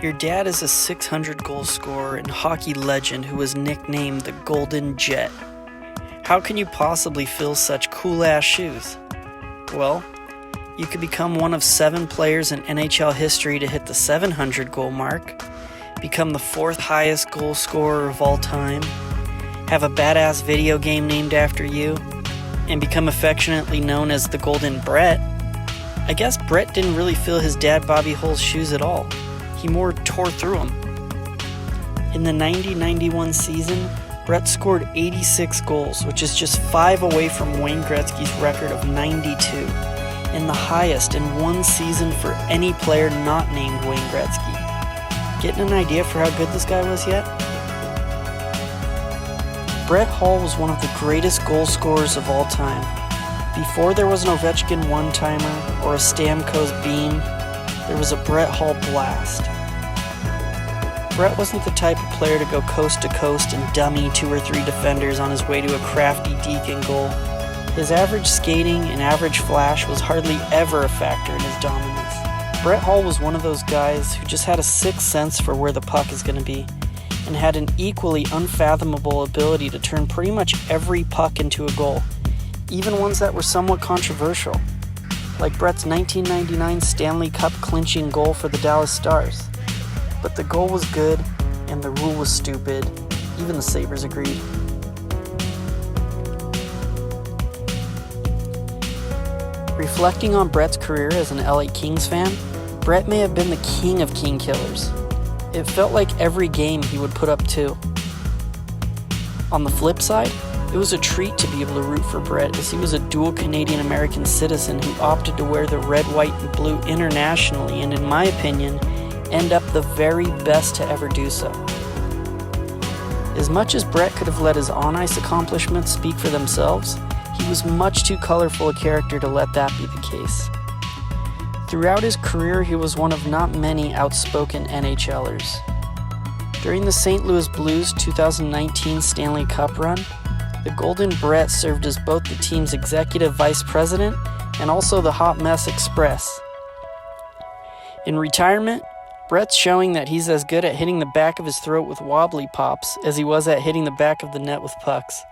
Your dad is a 600 goal scorer and hockey legend who was nicknamed the Golden Jet. How can you possibly fill such cool-ass shoes? Well, you could become one of 7 players in NHL history to hit the 700 goal mark, become the 4th highest goal scorer of all time, have a badass video game named after you, and become affectionately known as the Golden Brett. I guess Brett didn't really fill his dad Bobby Hull's shoes at all. He more tore through them. In the 90-91 season, Brett scored 86 goals, which is just 5 away from Wayne Gretzky's record of 92, and the highest in one season for any player not named Wayne Gretzky. Getting an idea for how good this guy was yet? Brett Hull was one of the greatest goal scorers of all time. Before there was an Ovechkin one-timer or a Stamkos beam, there was a Brett Hull blast. Brett wasn't the type of player to go coast to coast and dummy 2 or 3 defenders on his way to a crafty deke and goal. His average skating and average flash was hardly ever a factor in his dominance. Brett Hull was one of those guys who just had a sixth sense for where the puck is going to be, and had an equally unfathomable ability to turn pretty much every puck into a goal, even ones that were somewhat controversial, like Brett's 1999 Stanley Cup clinching goal for the Dallas Stars. But the goal was good, and the rule was stupid. Even the Sabres agreed. Reflecting on Brett's career as an LA Kings fan, Brett may have been the king of king killers. It felt like every game he would put up 2. On the flip side, it was a treat to be able to root for Brett, as he was a dual Canadian-American citizen who opted to wear the red, white, and blue internationally, and in my opinion, end up the very best to ever do so. As much as Brett could have let his on-ice accomplishments speak for themselves, he was much too colorful a character to let that be the case. Throughout his career, he was one of not many outspoken NHLers. During the St. Louis Blues 2019 Stanley Cup run, the Golden Brett served as both the team's executive vice president and also the Hot Mess Express. In retirement, Brett's showing that he's as good at hitting the back of his throat with wobbly pops as he was at hitting the back of the net with pucks.